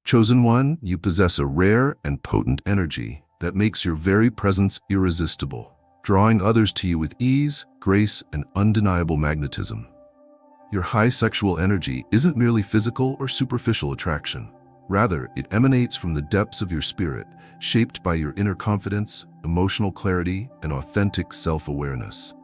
Chosen one, you possess a rare and potent energy that makes your very presence irresistible, drawing others to you with ease, grace, and undeniable magnetism. Your high sexual energy isn't merely physical or superficial attraction. Rather, it emanates from the depths of your spirit, shaped by your inner confidence, emotional clarity, and authentic self-awareness.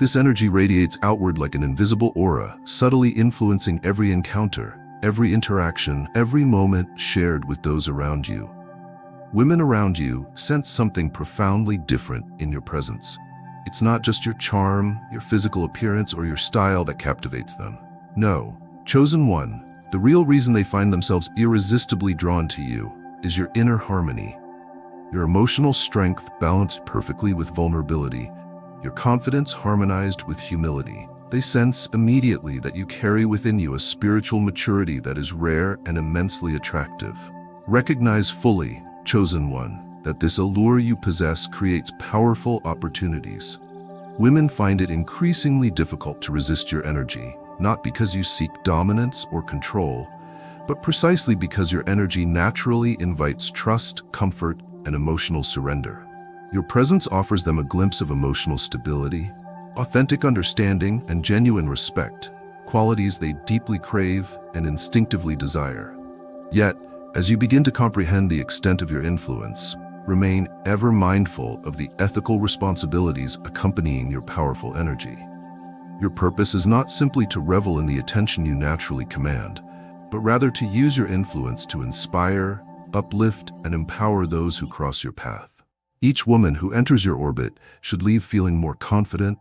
This energy radiates outward like an invisible aura, subtly influencing every encounter, every interaction, every moment shared with those around you. Women around you sense something profoundly different in your presence. It's not just your charm, your physical appearance, or your style that captivates them. No, chosen one, the real reason they find themselves irresistibly drawn to you is your inner harmony. Your emotional strength balanced perfectly with vulnerability, your confidence harmonized with humility. They sense immediately that you carry within you a spiritual maturity that is rare and immensely attractive. Recognize fully, chosen one, that this allure you possess creates powerful opportunities. Women find it increasingly difficult to resist your energy, not because you seek dominance or control, but precisely because your energy naturally invites trust, comfort, and emotional surrender. Your presence offers them a glimpse of emotional stability, authentic understanding, and genuine respect, qualities they deeply crave and instinctively desire. Yet, as you begin to comprehend the extent of your influence, remain ever mindful of the ethical responsibilities accompanying your powerful energy. Your purpose is not simply to revel in the attention you naturally command, but rather to use your influence to inspire, uplift, and empower those who cross your path. Each woman who enters your orbit should leave feeling more confident,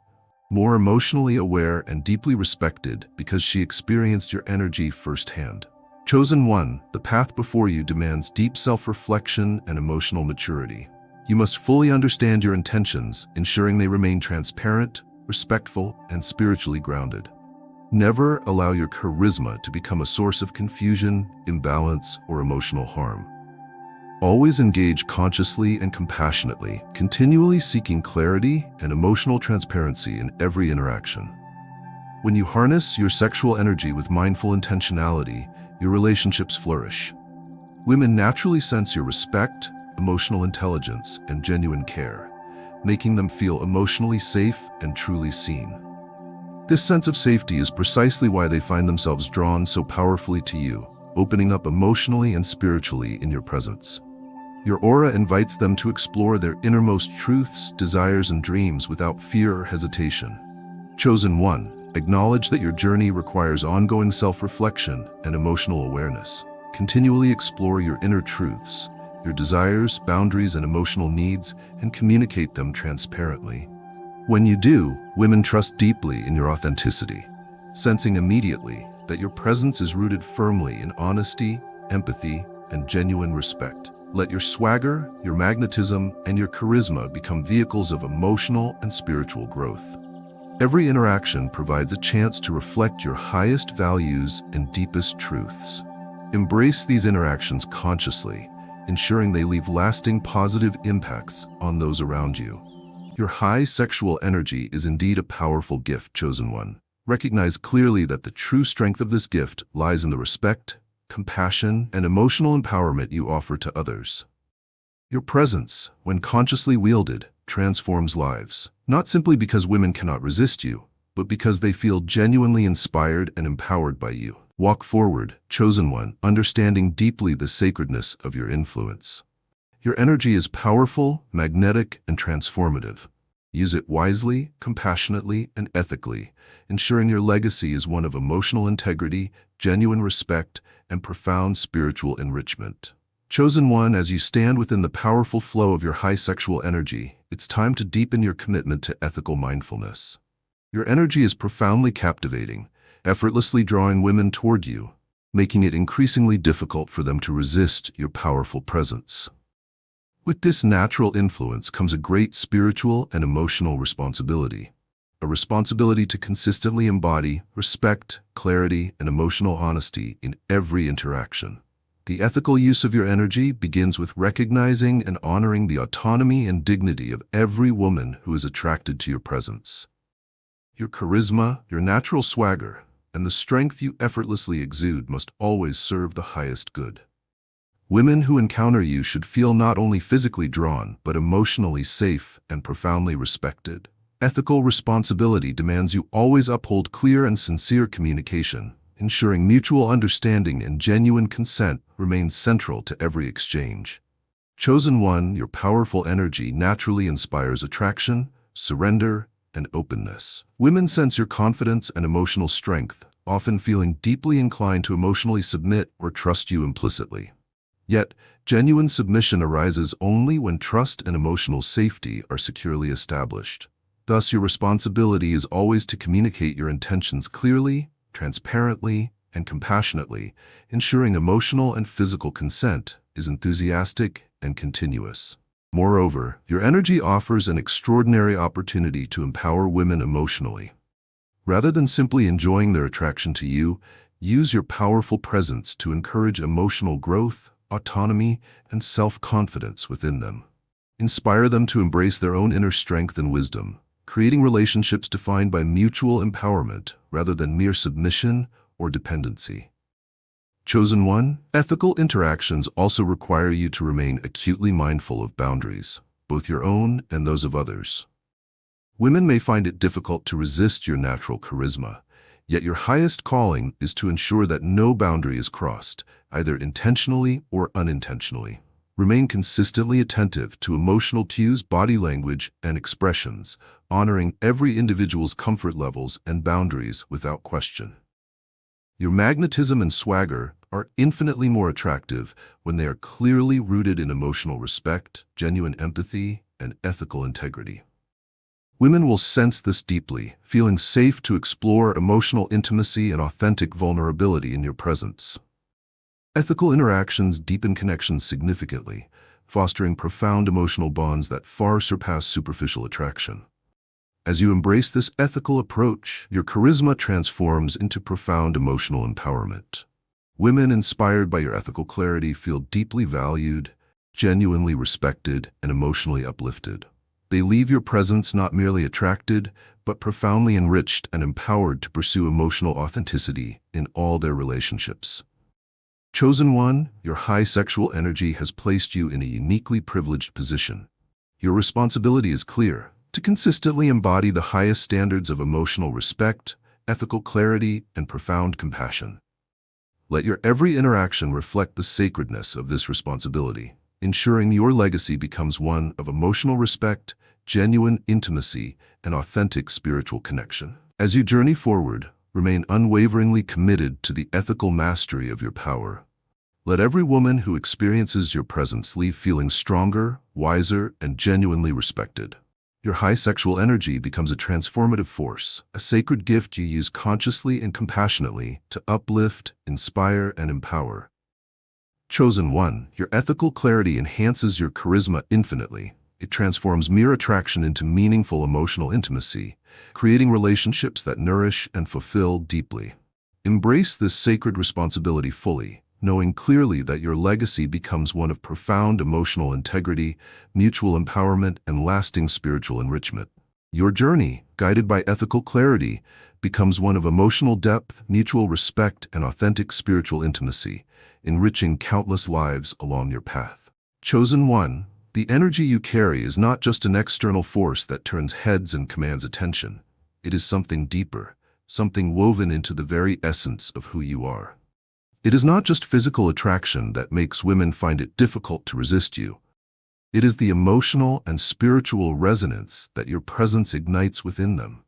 more emotionally aware, and deeply respected because she experienced your energy firsthand. Chosen one, the path before you demands deep self-reflection and emotional maturity. You must fully understand your intentions, ensuring they remain transparent, respectful, and spiritually grounded. Never allow your charisma to become a source of confusion, imbalance, or emotional harm. Always engage consciously and compassionately, continually seeking clarity and emotional transparency in every interaction. When you harness your sexual energy with mindful intentionality, your relationships flourish. Women naturally sense your respect, emotional intelligence, and genuine care, making them feel emotionally safe and truly seen. This sense of safety is precisely why they find themselves drawn so powerfully to you, opening up emotionally and spiritually in your presence. Your aura invites them to explore their innermost truths, desires, and dreams without fear or hesitation. Chosen one, acknowledge that your journey requires ongoing self-reflection and emotional awareness. Continually explore your inner truths, your desires, boundaries, and emotional needs, and communicate them transparently. When you do, women trust deeply in your authenticity, sensing immediately that your presence is rooted firmly in honesty, empathy, and genuine respect. Let your swagger, your magnetism, and your charisma become vehicles of emotional and spiritual growth. Every interaction provides a chance to reflect your highest values and deepest truths. Embrace these interactions consciously, ensuring they leave lasting positive impacts on those around you. Your high sexual energy is indeed a powerful gift, chosen one. Recognize clearly that the true strength of this gift lies in the respect, compassion, and emotional empowerment you offer to others. Your presence, when consciously wielded, transforms lives, not simply because women cannot resist you, but because they feel genuinely inspired and empowered by you. Walk forward, chosen one, understanding deeply the sacredness of your influence. Your energy is powerful, magnetic, and transformative. Use it wisely, compassionately, and ethically, ensuring your legacy is one of emotional integrity, genuine respect, and profound spiritual enrichment. Chosen one, as you stand within the powerful flow of your high sexual energy, it's time to deepen your commitment to ethical mindfulness. Your energy is profoundly captivating, effortlessly drawing women toward you, making it increasingly difficult for them to resist your powerful presence. With this natural influence comes a great spiritual and emotional responsibility. A responsibility to consistently embody respect, clarity, and emotional honesty in every interaction. The ethical use of your energy begins with recognizing and honoring the autonomy and dignity of every woman who is attracted to your presence. Your charisma, your natural swagger, and the strength you effortlessly exude must always serve the highest good. Women who encounter you should feel not only physically drawn, but emotionally safe and profoundly respected. Ethical responsibility demands you always uphold clear and sincere communication, ensuring mutual understanding and genuine consent remains central to every exchange. Chosen one, your powerful energy naturally inspires attraction, surrender, and openness. Women sense your confidence and emotional strength, often feeling deeply inclined to emotionally submit or trust you implicitly. Yet, genuine submission arises only when trust and emotional safety are securely established. Thus, your responsibility is always to communicate your intentions clearly, transparently, and compassionately, ensuring emotional and physical consent is enthusiastic and continuous. Moreover, your energy offers an extraordinary opportunity to empower women emotionally. Rather than simply enjoying their attraction to you, use your powerful presence to encourage emotional growth, autonomy, and self-confidence within them. Inspire them to embrace their own inner strength and wisdom, creating relationships defined by mutual empowerment rather than mere submission or dependency. Chosen one, ethical interactions also require you to remain acutely mindful of boundaries, both your own and those of others. Women may find it difficult to resist your natural charisma, yet your highest calling is to ensure that no boundary is crossed, either intentionally or unintentionally. Remain consistently attentive to emotional cues, body language, and expressions, honoring every individual's comfort levels and boundaries without question. Your magnetism and swagger are infinitely more attractive when they are clearly rooted in emotional respect, genuine empathy, and ethical integrity. Women will sense this deeply, feeling safe to explore emotional intimacy and authentic vulnerability in your presence. Ethical interactions deepen connections significantly, fostering profound emotional bonds that far surpass superficial attraction. As you embrace this ethical approach, your charisma transforms into profound emotional empowerment. Women inspired by your ethical clarity feel deeply valued, genuinely respected, and emotionally uplifted. They leave your presence not merely attracted, but profoundly enriched and empowered to pursue emotional authenticity in all their relationships. Chosen one, your high sexual energy has placed you in a uniquely privileged position. Your responsibility is clear: to consistently embody the highest standards of emotional respect, ethical clarity, and profound compassion. Let your every interaction reflect the sacredness of this responsibility, ensuring your legacy becomes one of emotional respect, genuine intimacy, and authentic spiritual connection. As you journey forward, remain unwaveringly committed to the ethical mastery of your power. Let every woman who experiences your presence leave feeling stronger, wiser, and genuinely respected. Your high sexual energy becomes a transformative force, a sacred gift you use consciously and compassionately to uplift, inspire, and empower. Chosen one, your ethical clarity enhances your charisma infinitely. It transforms mere attraction into meaningful emotional intimacy, creating relationships that nourish and fulfill deeply. Embrace this sacred responsibility fully, knowing clearly that your legacy becomes one of profound emotional integrity, mutual empowerment, and lasting spiritual enrichment. Your journey, guided by ethical clarity, becomes one of emotional depth, mutual respect, and authentic spiritual intimacy, enriching countless lives along your path. Chosen one, the energy you carry is not just an external force that turns heads and commands attention. It is something deeper, something woven into the very essence of who you are. It is not just physical attraction that makes women find it difficult to resist you. It is the emotional and spiritual resonance that your presence ignites within them.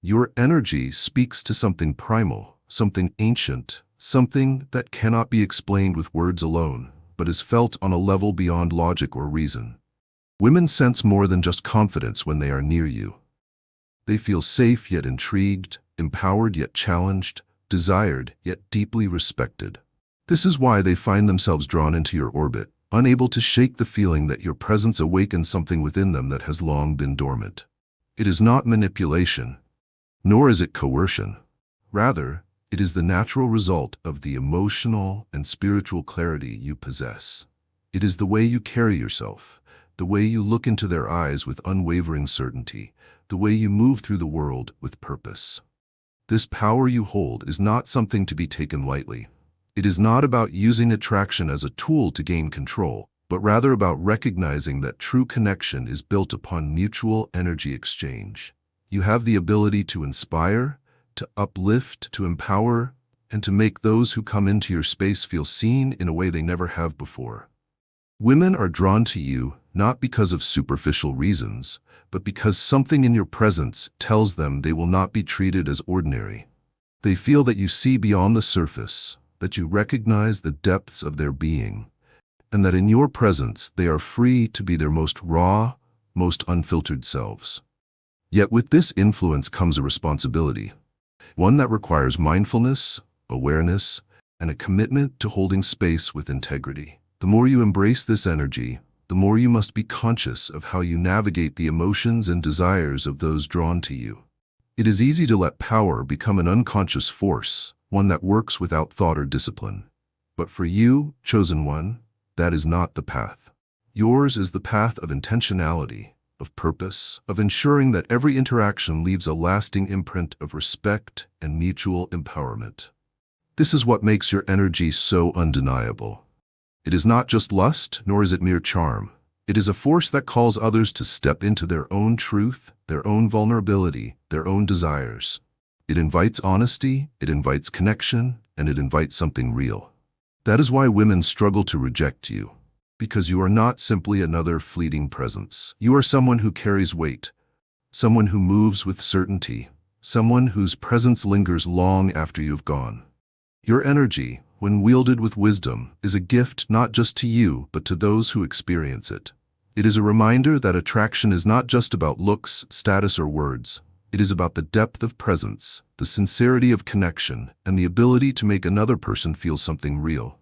Your energy speaks to something primal, something ancient, something that cannot be explained with words alone, but is felt on a level beyond logic or reason. Women sense more than just confidence when they are near you. They feel safe yet intrigued, empowered yet challenged, desired yet deeply respected. This is why they find themselves drawn into your orbit, unable to shake the feeling that your presence awakens something within them that has long been dormant. It is not manipulation, nor is it coercion. Rather, it is the natural result of the emotional and spiritual clarity you possess. It is the way you carry yourself, the way you look into their eyes with unwavering certainty, the way you move through the world with purpose. This power you hold is not something to be taken lightly. It is not about using attraction as a tool to gain control, but rather about recognizing that true connection is built upon mutual energy exchange. You have the ability to inspire, to uplift, to empower, and to make those who come into your space feel seen in a way they never have before. Women are drawn to you not because of superficial reasons, but because something in your presence tells them they will not be treated as ordinary. They feel that you see beyond the surface, that you recognize the depths of their being, and that in your presence they are free to be their most raw, most unfiltered selves. Yet with this influence comes a responsibility, one that requires mindfulness, awareness, and a commitment to holding space with integrity. The more you embrace this energy, the more you must be conscious of how you navigate the emotions and desires of those drawn to you. It is easy to let power become an unconscious force, one that works without thought or discipline. But for you, chosen one, that is not the path. Yours is the path of intentionality, of purpose, of ensuring that every interaction leaves a lasting imprint of respect and mutual empowerment. This is what makes your energy so undeniable. It is not just lust, nor is it mere charm. It is a force that calls others to step into their own truth, their own vulnerability, their own desires. It invites honesty, it invites connection, and it invites something real. That is why women struggle to reject you. Because you are not simply another fleeting presence. You are someone who carries weight, someone who moves with certainty, someone whose presence lingers long after you've gone. Your energy, when wielded with wisdom, is a gift not just to you, but to those who experience it. It is a reminder that attraction is not just about looks, status, or words. It is about the depth of presence, the sincerity of connection, and the ability to make another person feel something real.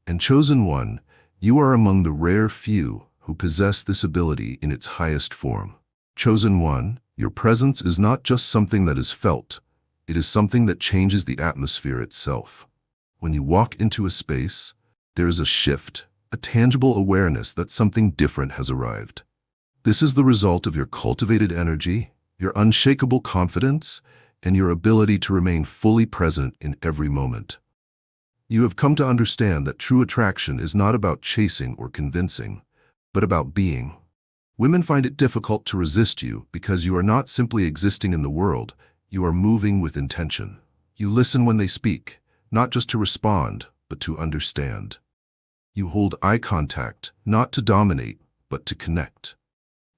And chosen one, you are among the rare few who possess this ability in its highest form. Chosen one, your presence is not just something that is felt, it is something that changes the atmosphere itself. When you walk into a space, there is a shift, a tangible awareness that something different has arrived. This is the result of your cultivated energy, your unshakable confidence, and your ability to remain fully present in every moment. You have come to understand that true attraction is not about chasing or convincing, but about being. Women find it difficult to resist you because you are not simply existing in the world, you are moving with intention. You listen when they speak, not just to respond, but to understand. You hold eye contact, not to dominate, but to connect.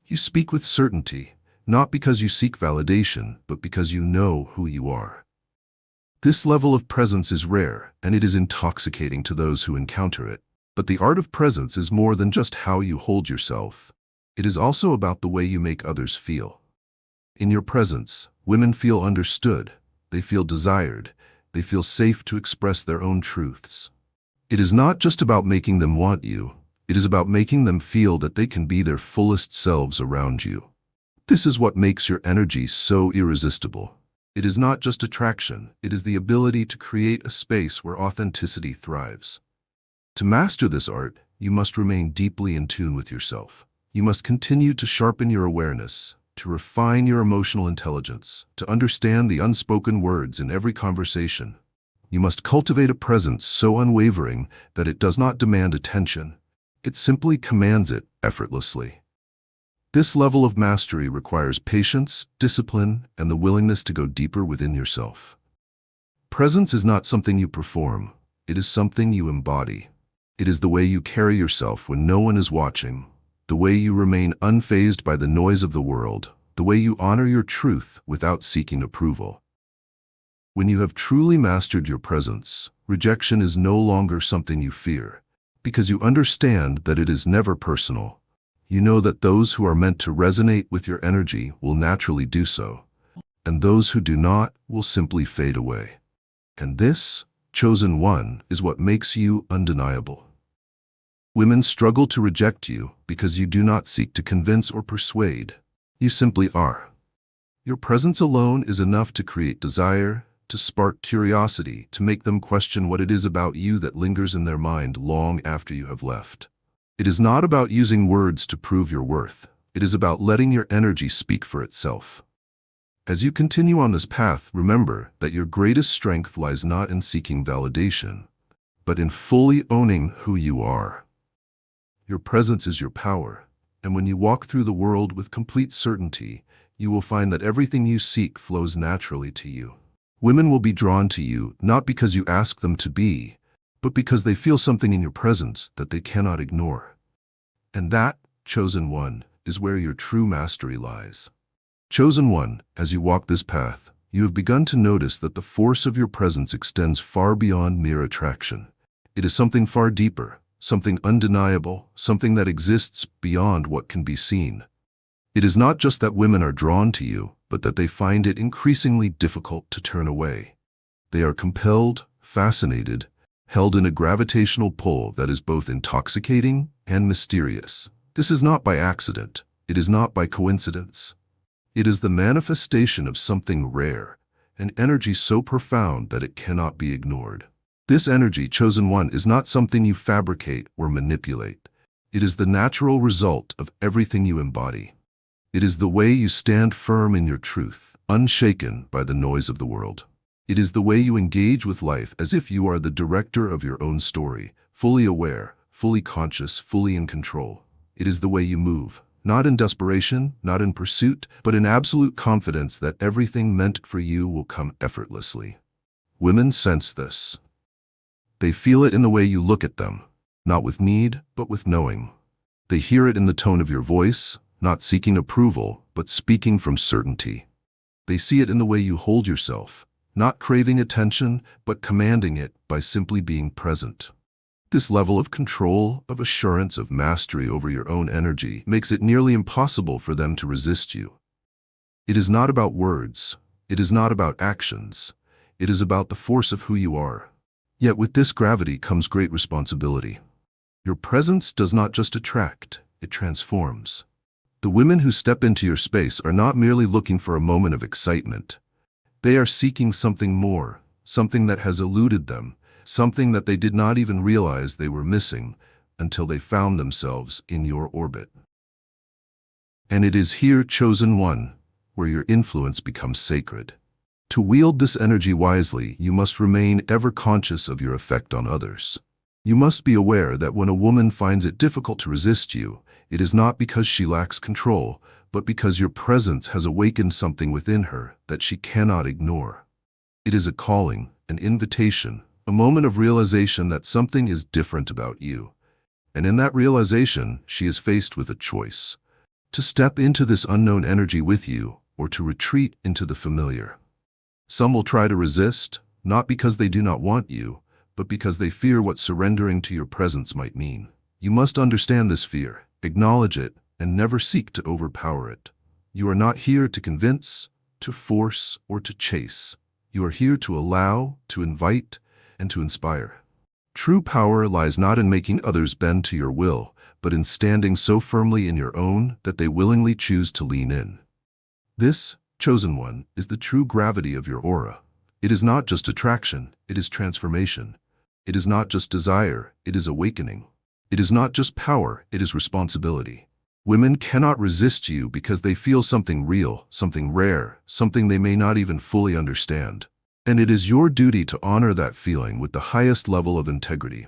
You speak with certainty, not because you seek validation, but because you know who you are. This level of presence is rare, and it is intoxicating to those who encounter it. But the art of presence is more than just how you hold yourself. It is also about the way you make others feel. In your presence, women feel understood, they feel desired, they feel safe to express their own truths. It is not just about making them want you, it is about making them feel that they can be their fullest selves around you. This is what makes your energy so irresistible. It is not just attraction, it is the ability to create a space where authenticity thrives. To master this art, you must remain deeply in tune with yourself. You must continue to sharpen your awareness, to refine your emotional intelligence, to understand the unspoken words in every conversation. You must cultivate a presence so unwavering that it does not demand attention. It simply commands it effortlessly. This level of mastery requires patience, discipline, and the willingness to go deeper within yourself. Presence is not something you perform, it is something you embody. It is the way you carry yourself when no one is watching, the way you remain unfazed by the noise of the world, the way you honor your truth without seeking approval. When you have truly mastered your presence, rejection is no longer something you fear, because you understand that it is never personal. You know that those who are meant to resonate with your energy will naturally do so, and those who do not will simply fade away. And this, chosen one, is what makes you undeniable. Women struggle to reject you because you do not seek to convince or persuade. You simply are. Your presence alone is enough to create desire, to spark curiosity, to make them question what it is about you that lingers in their mind long after you have left. It is not about using words to prove your worth. It is about letting your energy speak for itself. As you continue on this path, remember that your greatest strength lies not in seeking validation, but in fully owning who you are. Your presence is your power, and when you walk through the world with complete certainty, you will find that everything you seek flows naturally to you. Women will be drawn to you not because you ask them to be, but because they feel something in your presence that they cannot ignore. And that, chosen one, is where your true mastery lies. Chosen one, as you walk this path, you have begun to notice that the force of your presence extends far beyond mere attraction. It is something far deeper, something undeniable, something that exists beyond what can be seen. It is not just that women are drawn to you, but that they find it increasingly difficult to turn away. They are compelled, fascinated, held in a gravitational pull that is both intoxicating and mysterious. This is not by accident. It is not by coincidence. It is the manifestation of something rare, an energy so profound that it cannot be ignored. This energy, chosen one, is not something you fabricate or manipulate. It is the natural result of everything you embody. It is the way you stand firm in your truth, unshaken by the noise of the world. It is the way you engage with life as if you are the director of your own story, fully aware, fully conscious, fully in control. It is the way you move, not in desperation, not in pursuit, but in absolute confidence that everything meant for you will come effortlessly. Women sense this. They feel it in the way you look at them, not with need, but with knowing. They hear it in the tone of your voice, not seeking approval, but speaking from certainty. They see it in the way you hold yourself, not craving attention, but commanding it by simply being present. This level of control, of assurance, of mastery over your own energy makes it nearly impossible for them to resist you. It is not about words. It is not about actions. It is about the force of who you are. Yet with this gravity comes great responsibility. Your presence does not just attract, it transforms. The women who step into your space are not merely looking for a moment of excitement. They are seeking something more, something that has eluded them, something that they did not even realize they were missing until they found themselves in your orbit. And it is here, chosen one, where your influence becomes sacred. To wield this energy wisely, you must remain ever conscious of your effect on others. You must be aware that when a woman finds it difficult to resist you, it is not because she lacks control, but because your presence has awakened something within her that she cannot ignore. It is a calling, an invitation, a moment of realization that something is different about you. And in that realization, she is faced with a choice: to step into this unknown energy with you, or to retreat into the familiar. Some will try to resist, not because they do not want you, but because they fear what surrendering to your presence might mean. You must understand this fear, acknowledge it, and never seek to overpower it. You are not here to convince, to force, or to chase. You are here to allow, to invite, and to inspire. True power lies not in making others bend to your will, but in standing so firmly in your own that they willingly choose to lean in. This, chosen one, is the true gravity of your aura. It is not just attraction, it is transformation. It is not just desire, it is awakening. It is not just power, it is responsibility. Women cannot resist you because they feel something real, something rare, something they may not even fully understand. And it is your duty to honor that feeling with the highest level of integrity.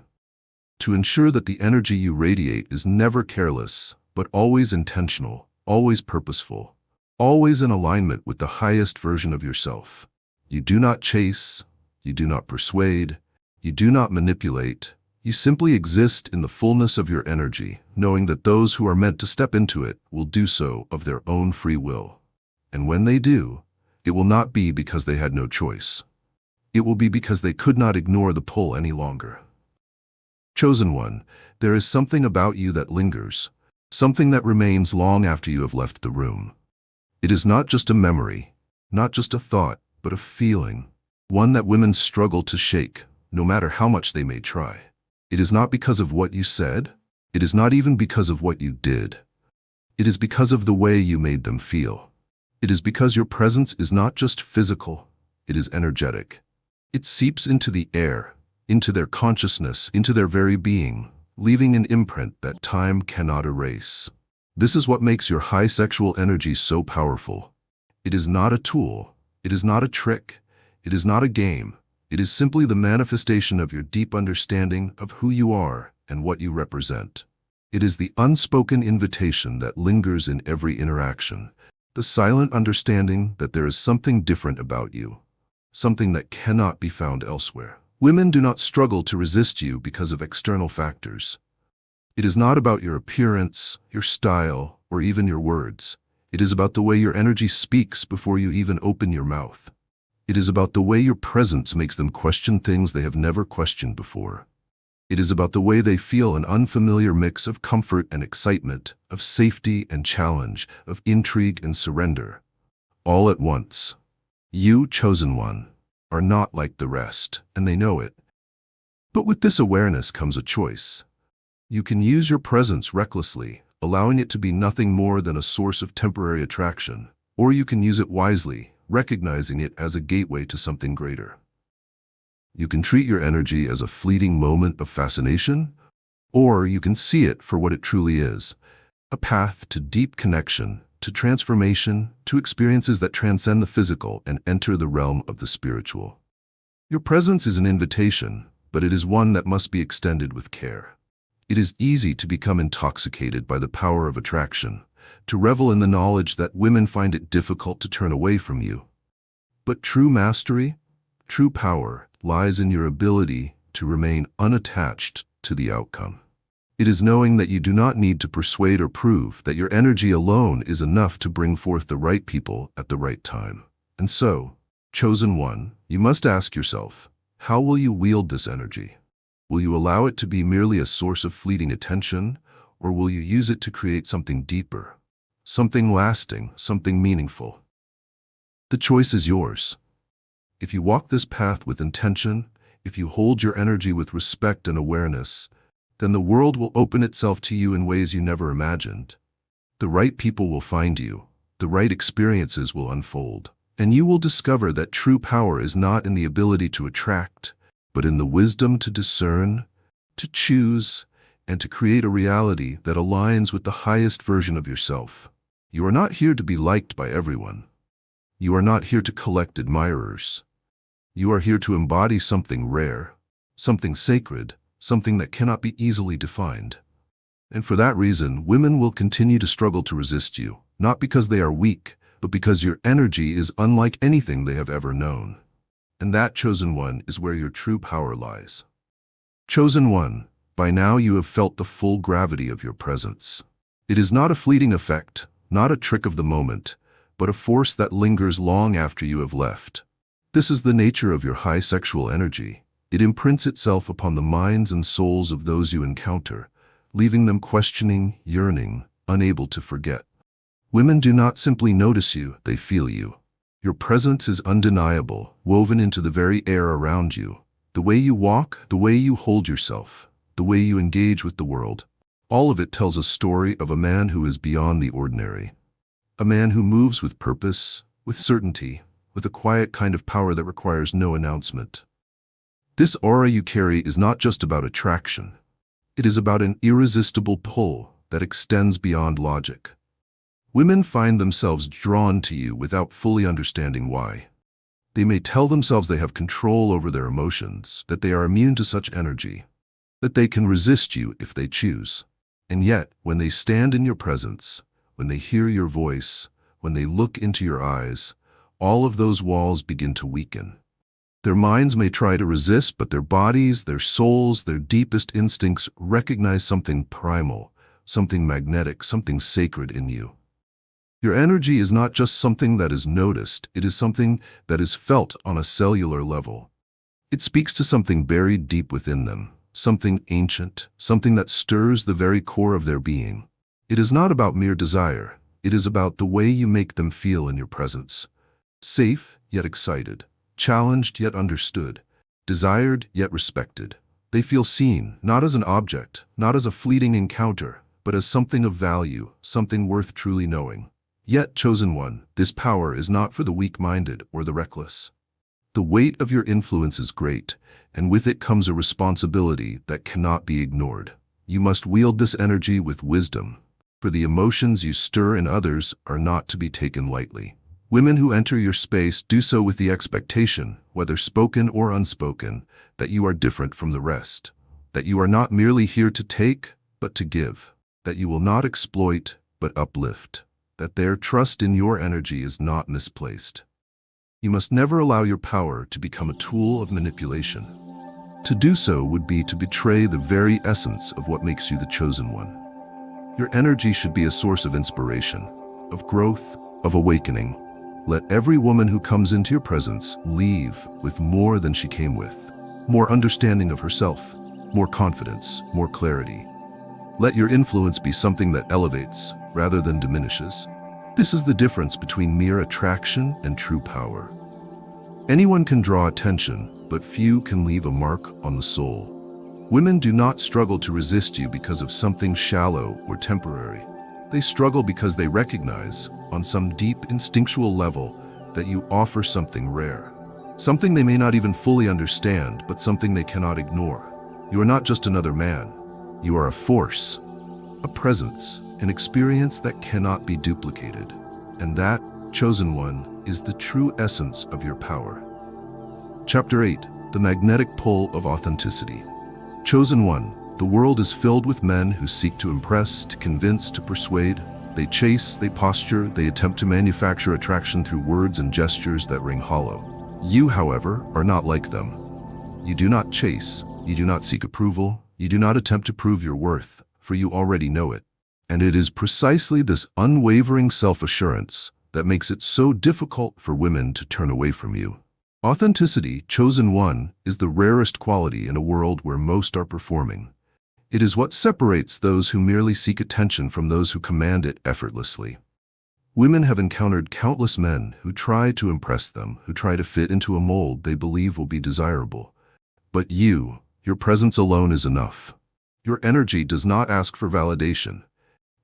To ensure that the energy you radiate is never careless, but always intentional, always purposeful, always in alignment with the highest version of yourself. You do not chase, you do not persuade, you do not manipulate. You simply exist in the fullness of your energy, knowing that those who are meant to step into it will do so of their own free will. And when they do, it will not be because they had no choice. It will be because they could not ignore the pull any longer. Chosen one, there is something about you that lingers, something that remains long after you have left the room. It is not just a memory, not just a thought, but a feeling, one that women struggle to shake, no matter how much they may try. It is not because of what you said. It is not even because of what you did. It is because of the way you made them feel. It is because your presence is not just physical, it is energetic. It seeps into the air, into their consciousness, into their very being, leaving an imprint that time cannot erase. This is what makes your high sexual energy so powerful. It is not a tool. It is not a trick. It is not a game. It is simply the manifestation of your deep understanding of who you are and what you represent. It is the unspoken invitation that lingers in every interaction, the silent understanding that there is something different about you, something that cannot be found elsewhere. Women do not struggle to resist you because of external factors. It is not about your appearance, your style, or even your words. It is about the way your energy speaks before you even open your mouth. It is about the way your presence makes them question things they have never questioned before. It is about the way they feel an unfamiliar mix of comfort and excitement, of safety and challenge, of intrigue and surrender, all at once. You, chosen one, are not like the rest, and they know it. But with this awareness comes a choice. You can use your presence recklessly, allowing it to be nothing more than a source of temporary attraction, or you can use it wisely, recognizing it as a gateway to something greater. You can treat your energy as a fleeting moment of fascination, or you can see it for what it truly is, a path to deep connection, to transformation, to experiences that transcend the physical and enter the realm of the spiritual. Your presence is an invitation, but it is one that must be extended with care. It is easy to become intoxicated by the power of attraction, to revel in the knowledge that women find it difficult to turn away from you. But true mastery, true power, lies in your ability to remain unattached to the outcome. It is knowing that you do not need to persuade or prove, that your energy alone is enough to bring forth the right people at the right time. And so, chosen one, you must ask yourself, how will you wield this energy? Will you allow it to be merely a source of fleeting attention, or will you use it to create something deeper, something lasting, something meaningful? The choice is yours. If you walk this path with intention, if you hold your energy with respect and awareness, then the world will open itself to you in ways you never imagined. The right people will find you, the right experiences will unfold, and you will discover that true power is not in the ability to attract, but in the wisdom to discern, to choose, and to create a reality that aligns with the highest version of yourself. You are not here to be liked by everyone. You are not here to collect admirers. You are here to embody something rare, something sacred, something that cannot be easily defined. And for that reason, women will continue to struggle to resist you, not because they are weak, but because your energy is unlike anything they have ever known. And that, chosen one, is where your true power lies. Chosen one, by now you have felt the full gravity of your presence. It is not a fleeting effect, not a trick of the moment, but a force that lingers long after you have left. This is the nature of your high sexual energy. It imprints itself upon the minds and souls of those you encounter, leaving them questioning, yearning, unable to forget. Women do not simply notice you, they feel you. Your presence is undeniable, woven into the very air around you. The way you walk, the way you hold yourself, the way you engage with the world, all of it tells a story of a man who is beyond the ordinary. A man who moves with purpose, with certainty, with a quiet kind of power that requires no announcement. This aura you carry is not just about attraction. It is about an irresistible pull that extends beyond logic. Women find themselves drawn to you without fully understanding why. They may tell themselves they have control over their emotions, that they are immune to such energy, that they can resist you if they choose. And yet, when they stand in your presence, when they hear your voice, when they look into your eyes, all of those walls begin to weaken. Their minds may try to resist, but their bodies, their souls, their deepest instincts recognize something primal, something magnetic, something sacred in you. Your energy is not just something that is noticed, it is something that is felt on a cellular level. It speaks to something buried deep within them, something ancient, something that stirs the very core of their being. It is not about mere desire, it is about the way you make them feel in your presence. Safe, yet excited. Challenged, yet understood. Desired, yet respected. They feel seen, not as an object, not as a fleeting encounter, but as something of value, something worth truly knowing. Yet, chosen one, this power is not for the weak-minded or the reckless. The weight of your influence is great, and with it comes a responsibility that cannot be ignored. You must wield this energy with wisdom, for the emotions you stir in others are not to be taken lightly. Women who enter your space do so with the expectation, whether spoken or unspoken, that you are different from the rest, that you are not merely here to take, but to give, that you will not exploit, but uplift, that their trust in your energy is not misplaced. You must never allow your power to become a tool of manipulation. To do so would be to betray the very essence of what makes you the chosen one. Your energy should be a source of inspiration, of growth, of awakening. Let every woman who comes into your presence leave with more than she came with, more understanding of herself, more confidence, more clarity. Let your influence be something that elevates rather than diminishes. This is the difference between mere attraction and true power. Anyone can draw attention, but few can leave a mark on the soul. Women do not struggle to resist you because of something shallow or temporary. They struggle because they recognize, on some deep instinctual level, that you offer something rare. Something they may not even fully understand, but something they cannot ignore. You are not just another man. You are a force, a presence, an experience that cannot be duplicated. And that, chosen one, is the true essence of your power. Chapter 8. The Magnetic Pull of Authenticity. Chosen one, the world is filled with men who seek to impress, to convince, to persuade. They chase, they posture, they attempt to manufacture attraction through words and gestures that ring hollow. You, however, are not like them. You do not chase, you do not seek approval, you do not attempt to prove your worth, for you already know it. And it is precisely this unwavering self-assurance that makes it so difficult for women to turn away from you. Authenticity, chosen one, is the rarest quality in a world where most are performing. It is what separates those who merely seek attention from those who command it effortlessly. Women have encountered countless men who try to impress them, who try to fit into a mold they believe will be desirable. But you, your presence alone is enough. Your energy does not ask for validation.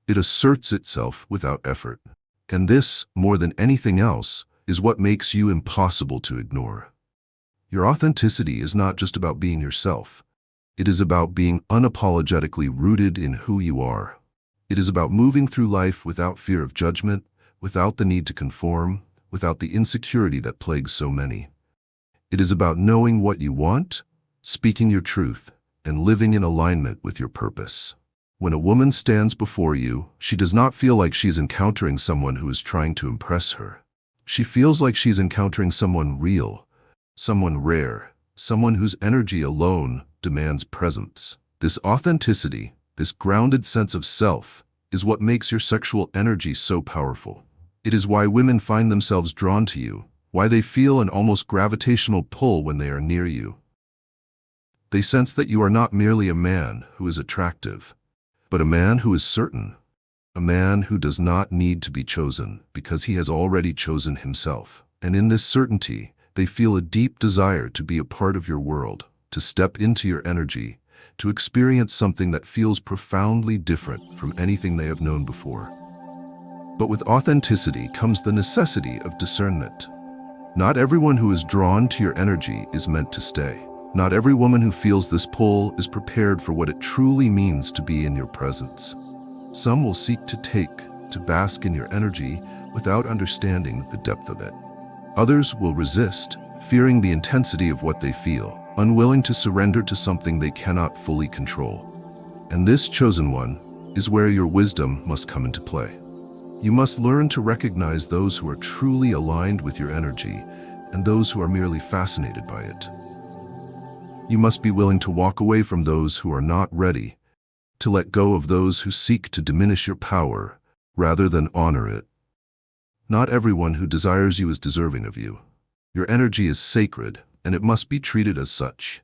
It asserts itself without effort. And this, more than anything else, is what makes you impossible to ignore. Your authenticity is not just about being yourself. It is about being unapologetically rooted in who you are. It is about moving through life without fear of judgment, without the need to conform, without the insecurity that plagues so many. It is about knowing what you want, speaking your truth, and living in alignment with your purpose. When a woman stands before you, she does not feel like she is encountering someone who is trying to impress her. She feels like she is encountering someone real, someone rare, someone whose energy alone demands presence. This authenticity, this grounded sense of self, is what makes your sexual energy so powerful. It is why women find themselves drawn to you, why they feel an almost gravitational pull when they are near you. They sense that you are not merely a man who is attractive, but a man who is certain, a man who does not need to be chosen because he has already chosen himself. And in this certainty, they feel a deep desire to be a part of your world, to step into your energy, to experience something that feels profoundly different from anything they have known before. But with authenticity comes the necessity of discernment. Not everyone who is drawn to your energy is meant to stay. Not every woman who feels this pull is prepared for what it truly means to be in your presence. Some will seek to take, to bask in your energy without understanding the depth of it. Others will resist, fearing the intensity of what they feel, unwilling to surrender to something they cannot fully control. And this, chosen one, is where your wisdom must come into play. You must learn to recognize those who are truly aligned with your energy and those who are merely fascinated by it. You must be willing to walk away from those who are not ready, to let go of those who seek to diminish your power rather than honor it. Not everyone who desires you is deserving of you. Your energy is sacred, and it must be treated as such.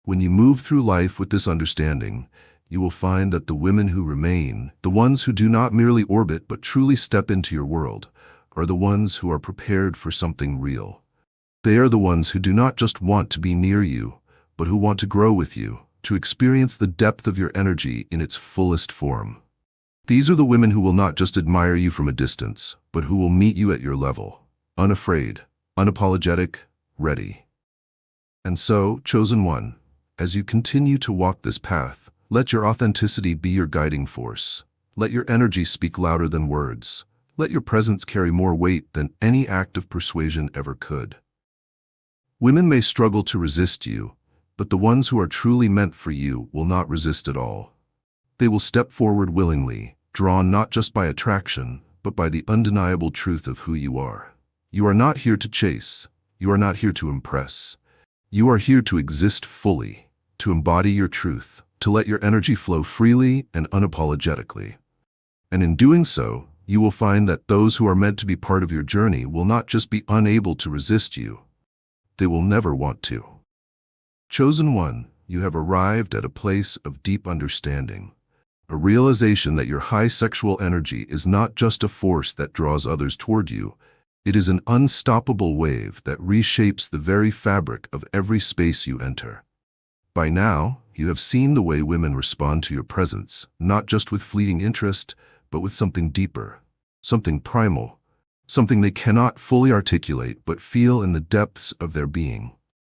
When you move through life with this understanding, you will find that the women who remain, the ones who do not merely orbit but truly step into your world, are the ones who are prepared for something real. They are the ones who do not just want to be near you, but who want to grow with you, to experience the depth of your energy in its fullest form. These are the women who will not just admire you from a distance, but who will meet you at your level, unafraid, unapologetic, ready. And so, chosen one, as you continue to walk this path, let your authenticity be your guiding force. Let your energy speak louder than words. Let your presence carry more weight than any act of persuasion ever could. Women may struggle to resist you, but the ones who are truly meant for you will not resist at all. They will step forward willingly, drawn not just by attraction, but by the undeniable truth of who you are. You are not here to chase. You are not here to impress. You are here to exist fully, to embody your truth, to let your energy flow freely and unapologetically. And in doing so, you will find that those who are meant to be part of your journey will not just be unable to resist you, they will never want to. Chosen one, you have arrived at a place of deep understanding, a realization that your high sexual energy is not just a force that draws others toward you, it is an unstoppable wave that reshapes the very fabric of every space you enter. By now, you have seen the way women respond to your presence, not just with fleeting interest, but with something deeper, something primal, something they cannot fully articulate but feel in the depths of their being.